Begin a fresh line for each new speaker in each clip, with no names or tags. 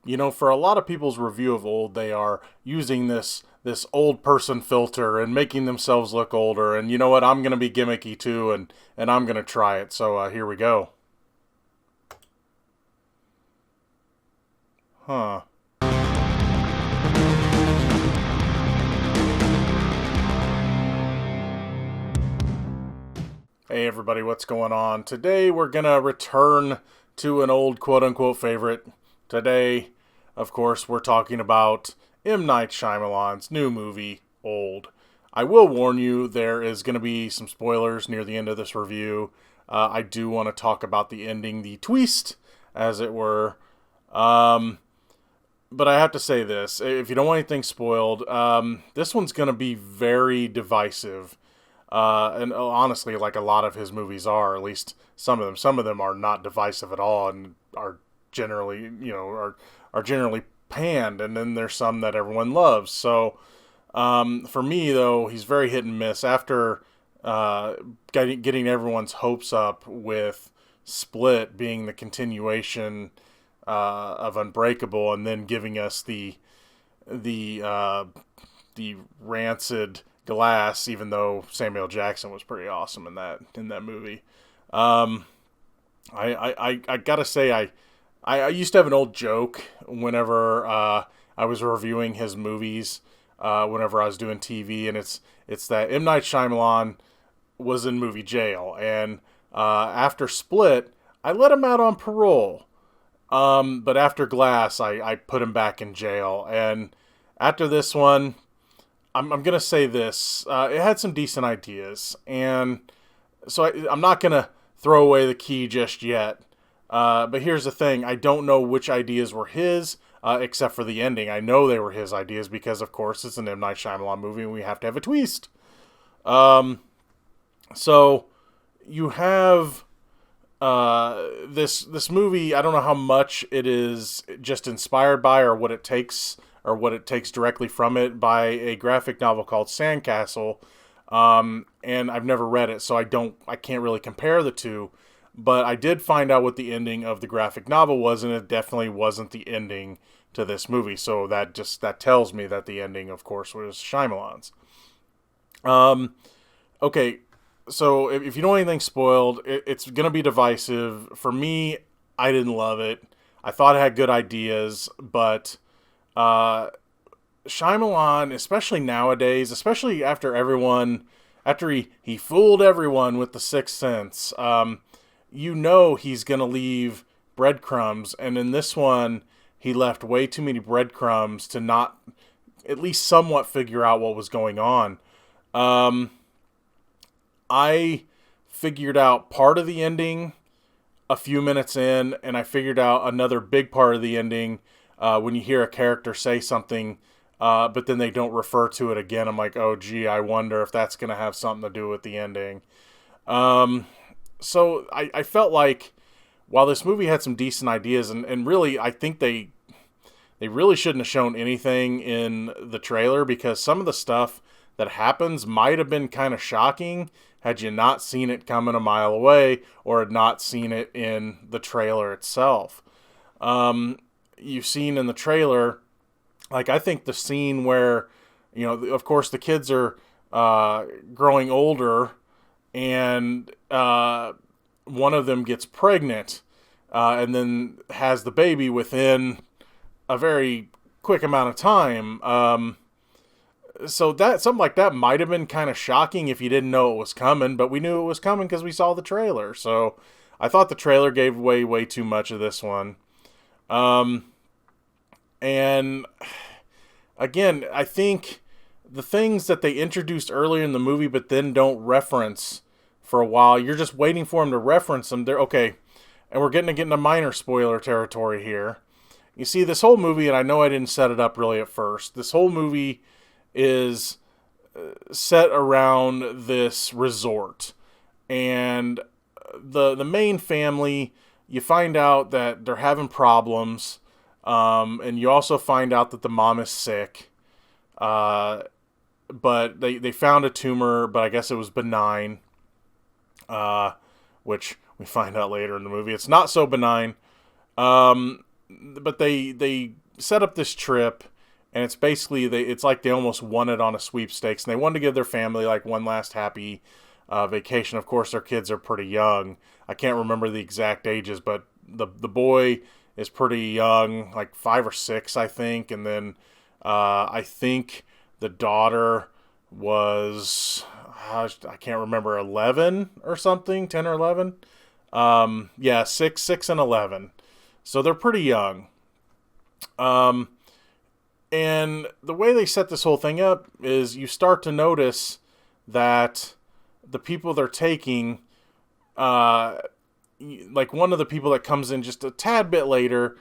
For a lot of people's review of Old, they are using this old person filter and making themselves look older. And you know what? I'm gonna be gimmicky too, and I'm gonna try it. So here we go. Huh. Hey everybody, what's going on? Today we're gonna return to an old quote unquote favorite. Today, of course, we're talking about M. Night Shyamalan's new movie, Old. I will warn you, there is going to be some spoilers near the end of this review. I do want to talk about the ending, the twist, as it were. But I have to say this, if you don't want anything spoiled, this one's going to be very divisive. And honestly, like a lot of his movies are, at least some of them. Some of them are not divisive at all and are generally, are generally panned. And then there's some that everyone loves. So for me, though, he's very hit and miss. After getting everyone's hopes up with Split being the continuation of Unbreakable, and then giving us the rancid Glass, even though Samuel Jackson was pretty awesome in that movie. Um, I gotta say I used to have an old joke whenever I was reviewing his movies, whenever I was doing TV, and it's that M. Night Shyamalan was in movie jail, and after Split, I let him out on parole. But after Glass, I put him back in jail, and after this one, I'm gonna say this. It had some decent ideas, and so I'm not gonna throw away the key just yet. But here's the thing: I don't know which ideas were his, except for the ending. I know they were his ideas because, of course, it's an M. Night Shyamalan movie, and we have to have a twist. So you have this movie. I don't know how much it is just inspired by, or what it takes directly from it, by a graphic novel called Sandcastle. And I've never read it, so I can't really compare the two. But I did find out what the ending of the graphic novel was, and it definitely wasn't the ending to this movie. So that tells me that the ending, of course, was Shyamalan's. Okay, so if you don't want anything spoiled, it's gonna be divisive. For me, I didn't love it. I thought it had good ideas, but uh, Shyamalan, especially nowadays, especially after he fooled everyone with The Sixth Sense, he's gonna leave breadcrumbs, and in this one, he left way too many breadcrumbs to not at least somewhat figure out what was going on. Um, I figured out part of the ending a few minutes in, and I figured out another big part of the ending when you hear a character say something, but then they don't refer to it again. I'm like, oh, gee, I wonder if that's going to have something to do with the ending. So I felt like while this movie had some decent ideas, and really, I think they really shouldn't have shown anything in the trailer, because some of the stuff that happens might have been kind of shocking had you not seen it coming a mile away, or had not seen it in the trailer itself. You've seen in the trailer, like, I think the scene where, of course, the kids are growing older, and one of them gets pregnant, and then has the baby within a very quick amount of time. So that something like that might have been kind of shocking if you didn't know it was coming, but we knew it was coming because we saw the trailer. So I thought the trailer gave away way too much of this one. And again, I think the things that they introduced earlier in the movie but then don't reference for a while, you're just waiting for them to reference them. They're okay. And we're getting into minor spoiler territory here. You see, this whole movie, and I know I didn't set it up really at first, this whole movie is set around this resort. And the main family, you find out that they're having problems. And you also find out that the mom is sick. But they found a tumor, but I guess it was benign. Which we find out later in the movie. It's not so benign. but they set up this trip, and it's basically it's like they almost won it on a sweepstakes, and they wanted to give their family like one last happy vacation. Of course, their kids are pretty young. I can't remember the exact ages, but the boy is pretty young, like 5 or 6, I think, and then I think the daughter was, I can't remember, 11 or something, 10 or 11. Yeah, 6 and 11. So they're pretty young. And the way they set this whole thing up is you start to notice that the people they're taking, like one of the people that comes in just a tad bit later,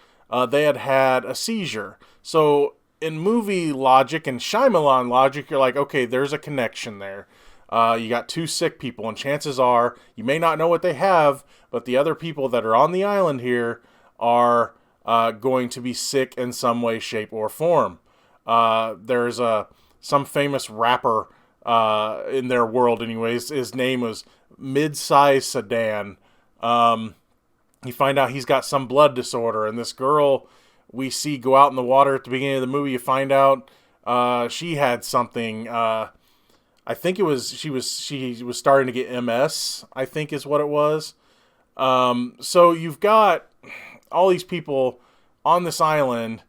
they had a seizure. So in movie logic and Shyamalan logic, you're like, okay, there's a connection there. You got 2 sick people, and chances are you may not know what they have, but the other people that are on the island here are going to be sick in some way, shape, or form. There's some famous rapper in their world, anyways. His name was Mid-Size Sedan. You find out he's got some blood disorder, and this girl we see go out in the water at the beginning of the movie, you find out she had something. I think she was starting to get MS, I think is what it was. So you've got all these people on this island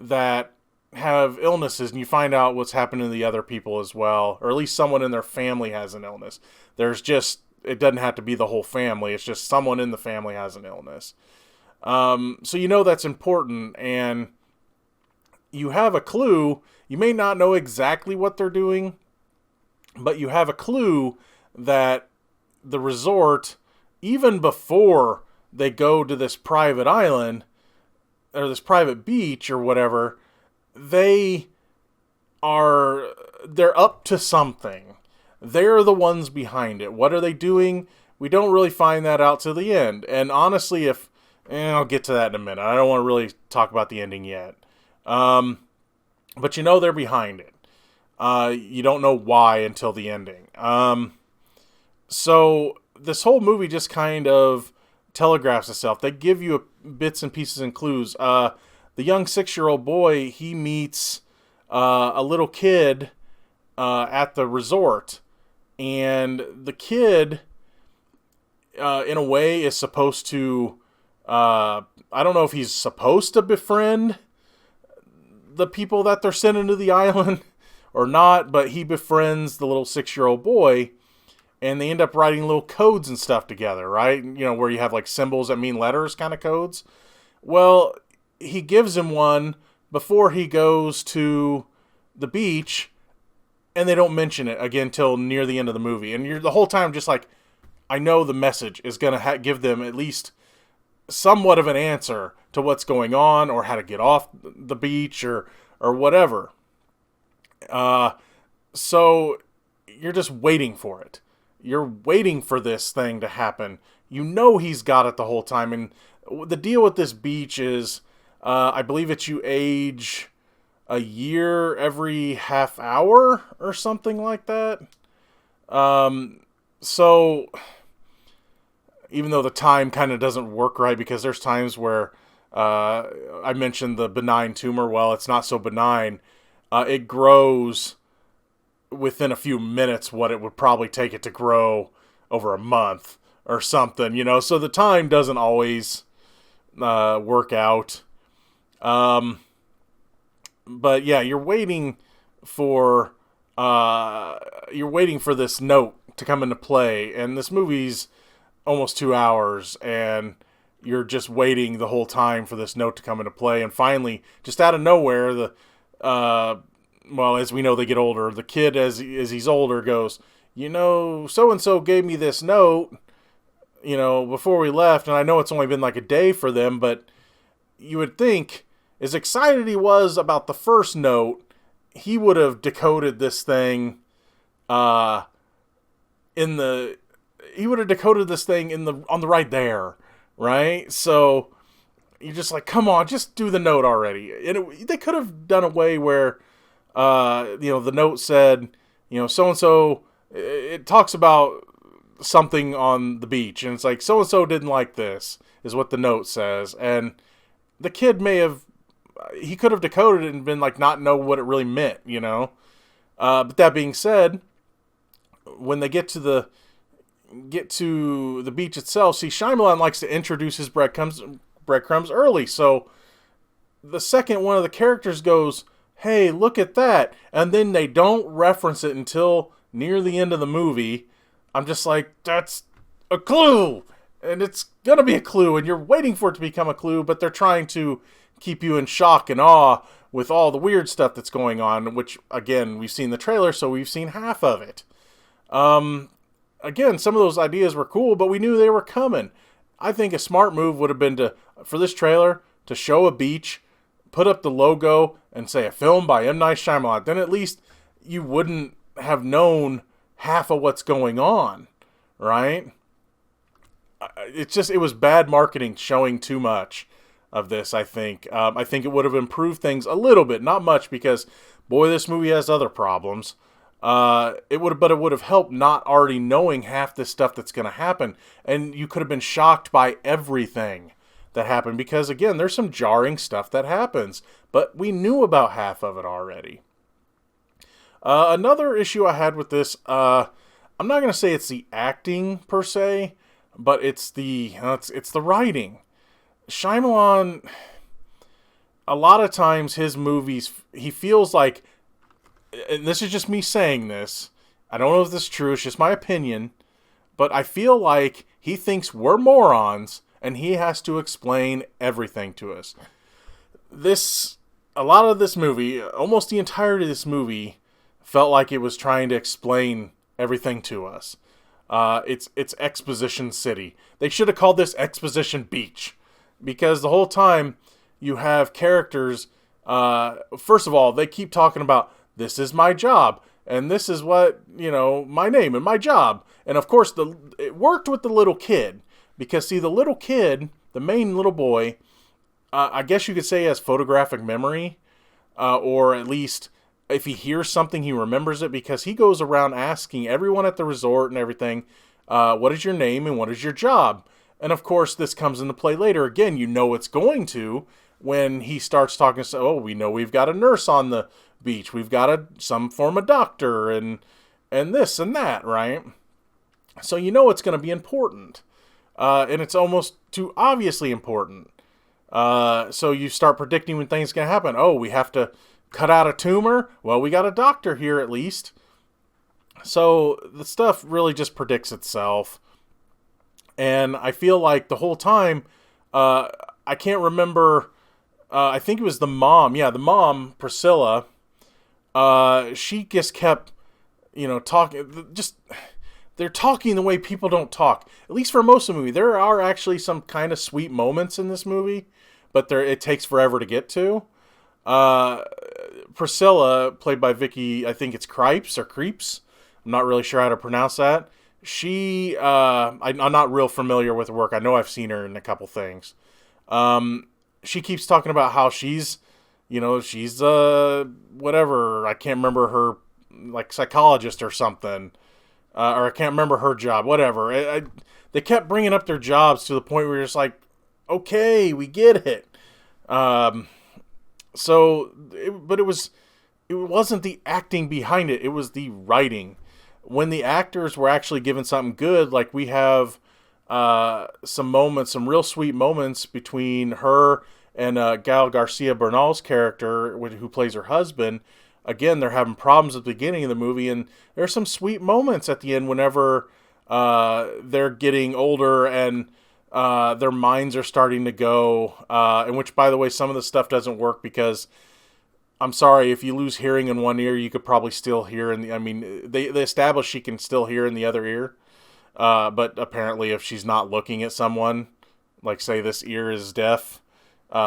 that have illnesses, and you find out what's happening to the other people as well, or at least someone in their family has an illness. It doesn't have to be the whole family, it's just someone in the family has an illness. So you know that's important, and you have a clue. You may not know exactly what they're doing, but you have a clue that the resort, even before they go to this private island, or this private beach or whatever, they're up to something. They're the ones behind it. What are they doing? We don't really find that out till the end. And honestly, I'll get to that in a minute. I don't want to really talk about the ending yet. But you know they're behind it. You don't know why until the ending. So this whole movie just kind of telegraphs itself. They give you bits and pieces and clues. The young 6-year-old boy, he meets a little kid at the resort. And the kid, in a way, is supposed to... I don't know if he's supposed to befriend the people that they're sending to the island or not, but he befriends the little 6-year-old boy, and they end up writing little codes and stuff together, right? You know, where you have like symbols that mean letters kind of codes. Well, he gives him one before he goes to the beach, and they don't mention it again till near the end of the movie. And you're the whole time just like, I know the message is going to give them at least somewhat of an answer to what's going on, or how to get off the beach, or whatever. So you're just waiting for it. You're waiting for this thing to happen. You know he's got it the whole time. And the deal with this beach is, I believe it's you age a year every half hour or something like that. So even though the time kind of doesn't work right, because there's times where I mentioned the benign tumor. Well, it's not so benign. It grows within a few minutes what it would probably take it to grow over a month or something, you know. So the time doesn't always work out. But yeah, you're waiting for this note to come into play, and this movie's almost 2 hours, and you're just waiting the whole time for this note to come into play. And finally, just out of nowhere, as we know, they get older. The kid, as he's older, goes, you know, so-and-so gave me this note, you know, before we left, and I know it's only been like a day for them, but you would think, as excited he was about the first note, he would have decoded this thing on the right there, right? So you're just like, come on, just do the note already. And they could have done a way where, the note said, so-and-so, it talks about something on the beach, and it's like, so-and-so didn't like this, is what the note says. And the kid he could have decoded it and been like, not know what it really meant, you know? But that being said, when they get to the beach itself, see, Shyamalan likes to introduce his breadcrumbs early. So the second one of the characters goes, "Hey, look at that," and then they don't reference it until near the end of the movie, I'm just like, that's a clue, and it's gonna be a clue, and you're waiting for it to become a clue, but they're trying to keep you in shock and awe with all the weird stuff that's going on, which, again, we've seen the trailer, so we've seen half of it. Again, some of those ideas were cool, but we knew they were coming. I think a smart move would have been for this trailer, to show a beach, put up the logo, and say a film by M. Night Shyamalan. Then at least you wouldn't have known half of what's going on, right? It was bad marketing showing too much of this, I think. I think it would have improved things a little bit, not much, because, boy, this movie has other problems. It would have helped not already knowing half this stuff that's going to happen, and you could have been shocked by everything that happened, because, again, there's some jarring stuff that happens, but we knew about half of it already. Another issue I had with this, I'm not going to say it's the acting per se, but it's the writing. Shyamalan, a lot of times his movies, he feels like, and this is just me saying this, I don't know if this is true, it's just my opinion, but I feel like he thinks we're morons, and he has to explain everything to us. A lot of this movie, almost the entirety of this movie, felt like it was trying to explain everything to us. It's Exposition City. They should have called this Exposition Beach, because the whole time you have characters, first of all, they keep talking about, this is my job, and this is what, my name and my job. And of course, it worked with the little kid, because see, the little kid, the main little boy, I guess you could say he has photographic memory, or at least if he hears something, he remembers it, because he goes around asking everyone at the resort and everything, what is your name and what is your job? And of course, this comes into play later. Again, it's going to, when he starts talking, so, we know we've got a nurse on the beach, we've got some form of doctor, and this and that, right? So it's going to be important. And it's almost too obviously important. So you start predicting when things can happen. Oh, we have to cut out a tumor? Well, we got a doctor here at least. So the stuff really just predicts itself. And I feel like the whole time, I can't remember, I think it was the mom. Yeah, the mom, Priscilla, she just kept, talking, they're talking the way people don't talk. At least for most of the movie. There are actually some kind of sweet moments in this movie, but it takes forever to get to. Priscilla, played by Vicky, I think it's Cripes or Creeps. I'm not really sure how to pronounce that. I'm not real familiar with her work. I know I've seen her in a couple things. She keeps talking about how she's whatever. I can't remember her, like, psychologist or something. Or I can't remember her job, whatever. They kept bringing up their jobs to the point where you're just like, okay, we get it. But it wasn't the acting behind it. It was the writing. When the actors were actually given something good, like we have some real sweet moments between her and Gal Garcia Bernal's character, who plays her husband. Again, they're having problems at the beginning of the movie, and there's some sweet moments at the end whenever they're getting older and their minds are starting to go. In which, by the way, some of the stuff doesn't work because, I'm sorry, if you lose hearing in one ear, you could probably still hear they establish she can still hear in the other ear. But apparently if she's not looking at someone, like say this ear is deaf,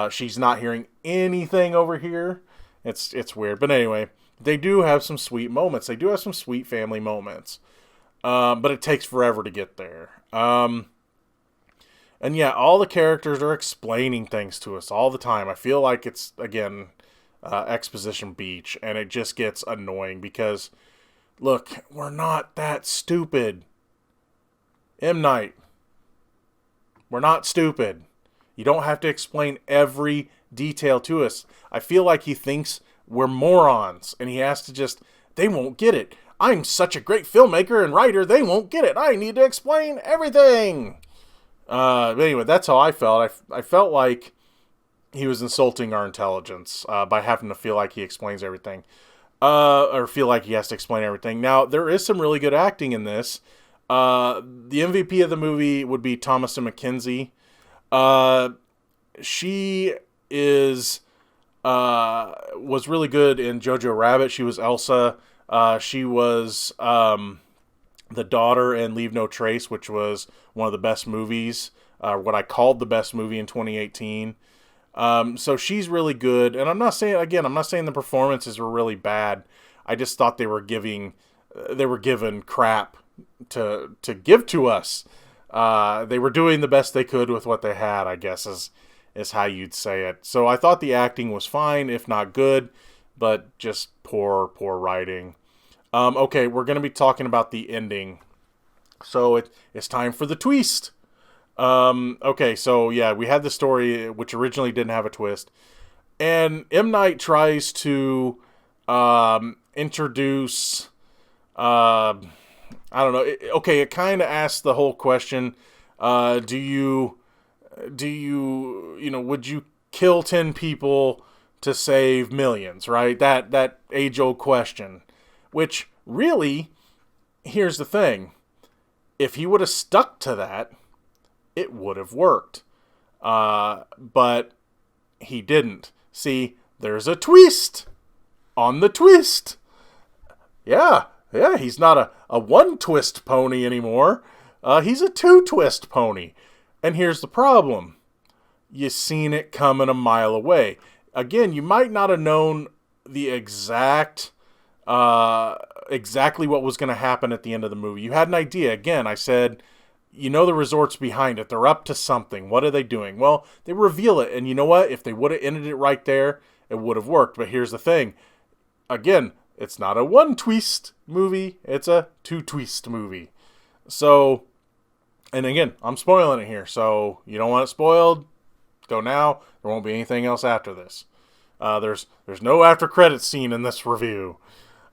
she's not hearing anything over here. It's weird. But anyway, they do have some sweet moments. They do have some sweet family moments. But it takes forever to get there. And yeah, all the characters are explaining things to us all the time. I feel like it's, again, Exposition Beach, and it just gets annoying because, look, we're not that stupid. M. Night, we're not stupid. You don't have to explain every detail to us. I feel like he thinks we're morons, and he has to just, they won't get it. I'm such a great filmmaker and writer, they won't get it. I need to explain everything. But anyway, that's how I felt. I felt like he was insulting our intelligence by having to feel like he explains everything. Or feel like he has to explain everything. Now, there is some really good acting in this. The MVP of the movie would be Thomasin McKenzie. She was really good in Jojo Rabbit. She was Elsa. She was the daughter in Leave No Trace, which was one of the best movies, what I called the best movie in 2018. So she's really good. And I'm not saying the performances were really bad. I just thought they were given crap to give to us. They were doing the best they could with what they had, I guess is how you'd say it. So I thought the acting was fine, if not good, but just poor writing. Okay, we're going to be talking about the ending. So it's time for the twist. Okay, so yeah, we had the story which originally didn't have a twist. And M. Night tries to introduce... I don't know. It kind of asks the whole question, would you kill 10 people to save millions, right? That age-old question. Which, really, here's the thing. If he would have stuck to that, it would have worked. But he didn't. See, there's a twist on the twist. Yeah, he's not a one-twist pony anymore. He's a two-twist pony. And here's the problem. You seen it coming a mile away. Again, you might not have known the exactly what was going to happen at the end of the movie. You had an idea. Again, I said, the resort's behind it. They're up to something. What are they doing? Well, they reveal it. And you know what? If they would have ended it right there, it would have worked. But here's the thing. Again, it's not a one-twist movie. It's a two-twist movie. So, and again, I'm spoiling it here. So, you don't want it spoiled? Go now. There won't be anything else after this. There's no after credits scene in this review.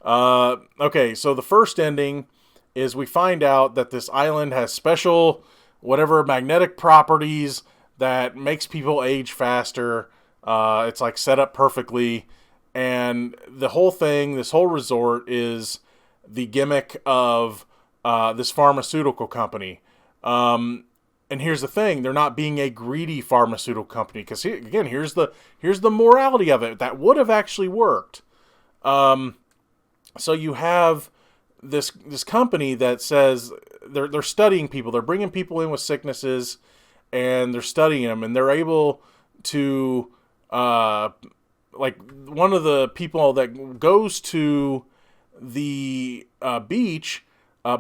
Okay, so the first ending is we find out that this island has special magnetic properties that makes people age faster. It's like set up perfectly. And the whole thing, this whole resort is the gimmick of this pharmaceutical company. And here's the thing, they're not being a greedy pharmaceutical company. Because here's the morality of it. That would have actually worked. So you have this company that says they're studying people. They're bringing people in with sicknesses, and they're studying them, and they're able to, like one of the people that goes to the beach,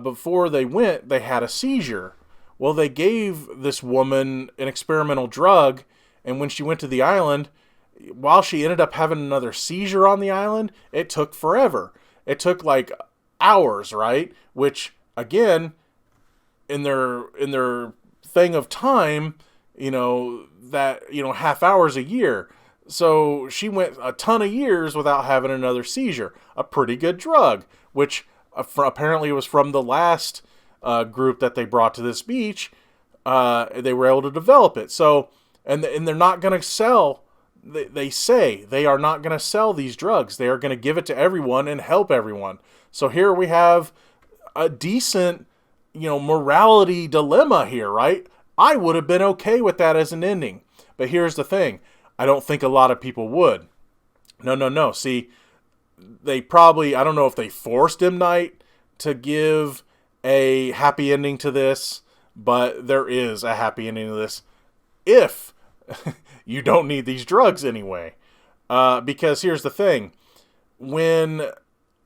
before they went, they had a seizure. Well, they gave this woman an experimental drug, and when she went to the island, while she ended up having another seizure on the island, it took forever. It took like hours, right? Which, again, in their thing of time, half hours a year. So she went a ton of years without having another seizure. A pretty good drug, which apparently was from the last group that they brought to this beach. They were able to develop it. So, and they're not going to sell. They say they are not going to sell these drugs. They are going to give it to everyone and help everyone. So here we have a decent, morality dilemma here, right? I would have been okay with that as an ending. But here's the thing. I don't think a lot of people would. No. See, they probably, I don't know if they forced M. Night to give a happy ending to this, but there is a happy ending to this if you don't need these drugs anyway. Because here's the thing. When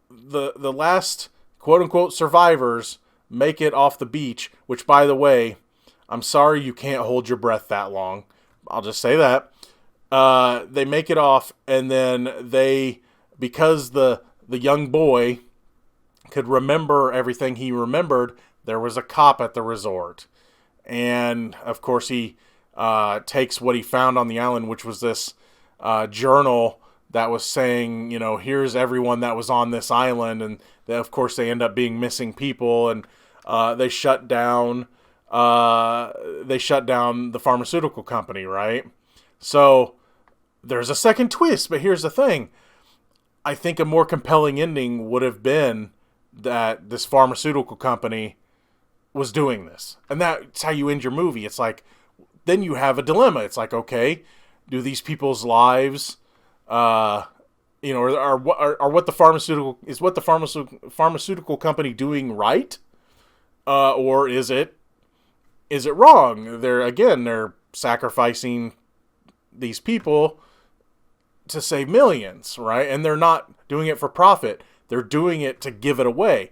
the last quote-unquote survivors make it off the beach, which, by the way, I'm sorry you can't hold your breath that long. I'll just say that. They make it off, and then because the young boy could remember everything he remembered, there was a cop at the resort. And, of course, he takes what he found on the island, which was this journal that was saying, here's everyone that was on this island, and of course they end up being missing people, and they shut down the pharmaceutical company, right? So there's a second twist, but here's the thing. I think a more compelling ending would have been that this pharmaceutical company was doing this. And that's how you end your movie. It's like, then you have a dilemma. It's like, okay, do these people's lives, are what the pharmaceutical company doing right? Or is it wrong? They're sacrificing these people to save millions, right? And they're not doing it for profit. They're doing it to give it away.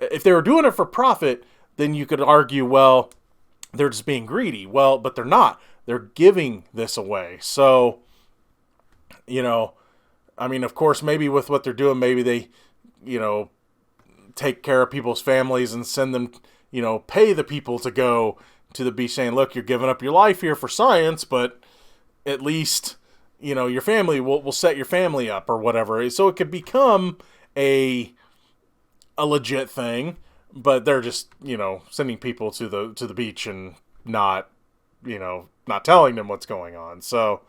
If they were doing it for profit, then you could argue, well, they're just being greedy. Well, but they're not. They're giving this away. So, of course, maybe with what they're doing, maybe they, take care of people's families and send them, pay the people to go to the beach saying, look, you're giving up your life here for science, but at least, your family will set your family up or whatever. So it could become a legit thing, but they're just, sending people to the beach and not telling them what's going on. So,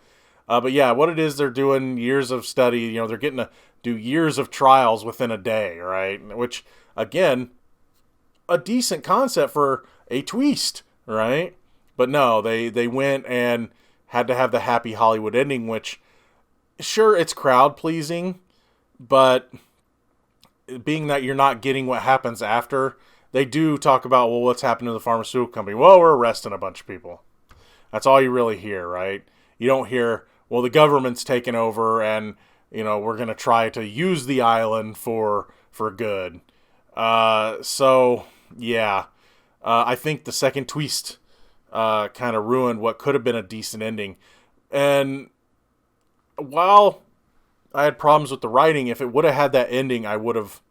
but yeah, what it is, they're doing years of study, they're getting to do years of trials within a day, right? Which, again, a decent concept for a twist, right? But no, they went and had to have the happy Hollywood ending, which, sure, it's crowd pleasing, but being that you're not getting what happens after, they do talk about, well, what's happened to the pharmaceutical company? Well, we're arresting a bunch of people. That's all you really hear, right? You don't hear, well, the government's taken over and, we're going to try to use the island for good. So, yeah. I think the second twist kind of ruined what could have been a decent ending. And while I had problems with the writing, if it would have had that ending, I would have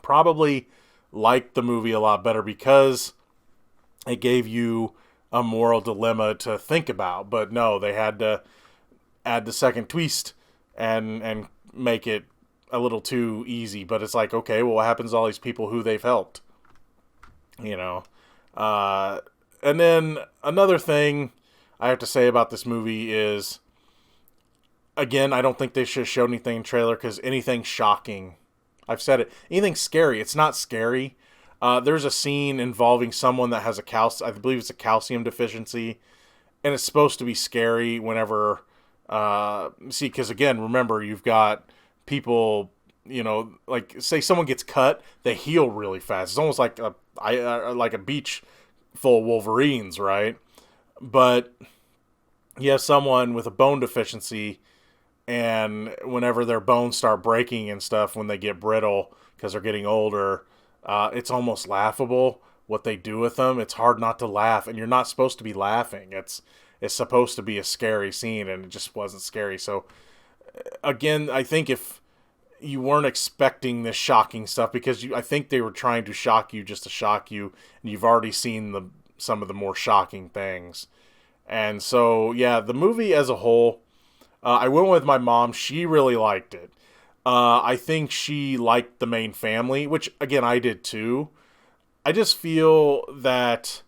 probably liked the movie a lot better because it gave you a moral dilemma to think about. But no, they had to add the second twist and make it a little too easy. But it's like, okay, well, what happens to all these people who they've helped? And then another thing I have to say about this movie is, again, I don't think they should have showed anything in trailer because anything shocking, I've said it, anything scary, it's not scary. There's a scene involving someone that has I believe it's a calcium deficiency, and it's supposed to be scary whenever, because again, remember, you've got people, like, say someone gets cut, they heal really fast. It's almost like a beach full of Wolverines, right? But you have someone with a bone deficiency, and whenever their bones start breaking and stuff, when they get brittle because they're getting older, it's almost laughable what they do with them. It's hard not to laugh, and you're not supposed to be laughing. It's supposed to be a scary scene, and it just wasn't scary. So, again, I think if you weren't expecting this shocking stuff, because I think they were trying to shock you just to shock you, and you've already seen some of the more shocking things. And so, yeah, the movie as a whole, I went with my mom. She really liked it. I think she liked the main family, which, again, I did too. I just feel that,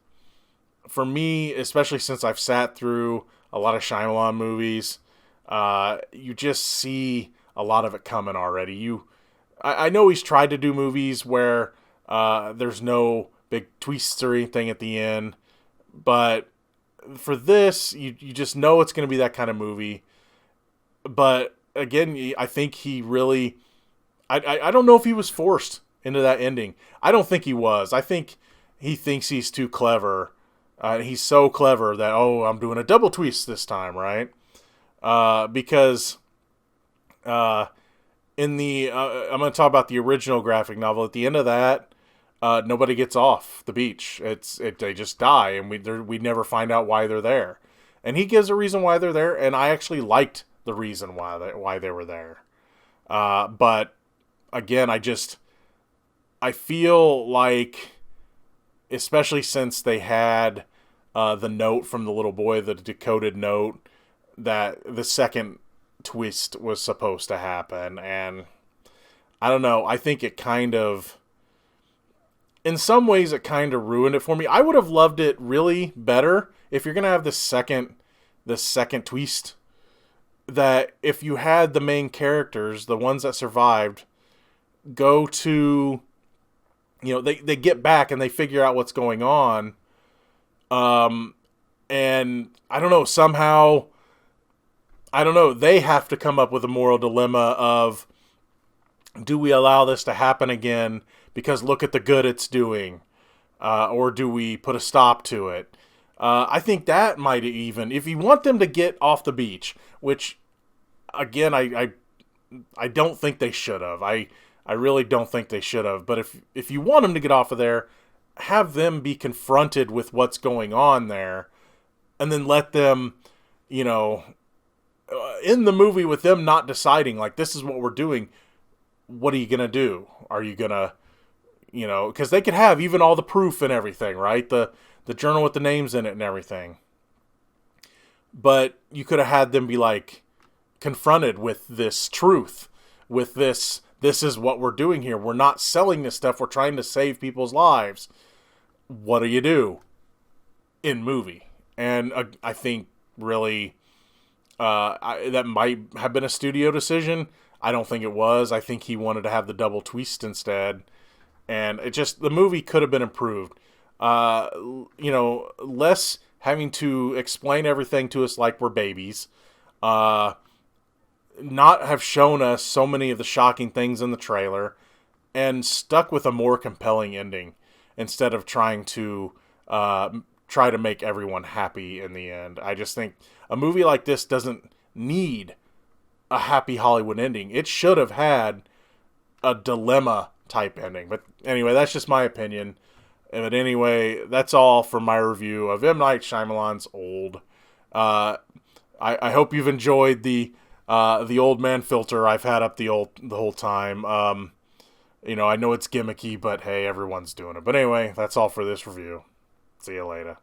for me, especially since I've sat through a lot of Shyamalan movies, you just see a lot of it coming already. I know he's tried to do movies where there's no big twists or anything at the end, but for this, you just know it's going to be that kind of movie. But again, I think he really, I don't know if he was forced into that ending. I don't think he was. I think he thinks he's too clever. He's so clever that, I'm doing a double twist this time, right? Because in the I'm going to talk about the original graphic novel. At the end of that, nobody gets off the beach. They just die, and we never find out why they're there. And he gives a reason why they're there, and I actually liked the reason why they were there. But again, I feel like, especially since they had the note from the little boy, the decoded note, that the second twist was supposed to happen. And I don't know, I think it kind of, in some ways, it kind of ruined it for me. I would have loved it really better if you're going to have this second twist, that if you had the main characters, the ones that survived, go to, they get back and they figure out what's going on. And I don't know, somehow, I don't know, they have to come up with a moral dilemma of, do we allow this to happen again because look at the good it's doing? Or do we put a stop to it? I think that might even, if you want them to get off the beach, which, again, I don't think they should have. I really don't think they should have. But if you want them to get off of there, have them be confronted with what's going on there, and then let them, in the movie with them not deciding, like, this is what we're doing, what are you going to do? Are you going to, because they could have even all the proof and everything, right? The journal with the names in it and everything. But you could have had them be like, confronted with this truth, with this is what we're doing here. We're not selling this stuff. We're trying to save people's lives. What do you do in movie? And I think really that might have been a studio decision. I don't think it was. I think he wanted to have the double twist instead. And the movie could have been improved. Less having to explain everything to us like we're babies. Not have shown us so many of the shocking things in the trailer, and stuck with a more compelling ending instead of trying to make everyone happy in the end. I just think a movie like this doesn't need a happy Hollywood ending. It should have had a dilemma type ending. But anyway, that's just my opinion. But anyway, that's all for my review of M. Night Shyamalan's Old. I hope you've enjoyed the old man filter I've had up the whole time. I know it's gimmicky, but hey, everyone's doing it. But anyway, that's all for this review. See you later.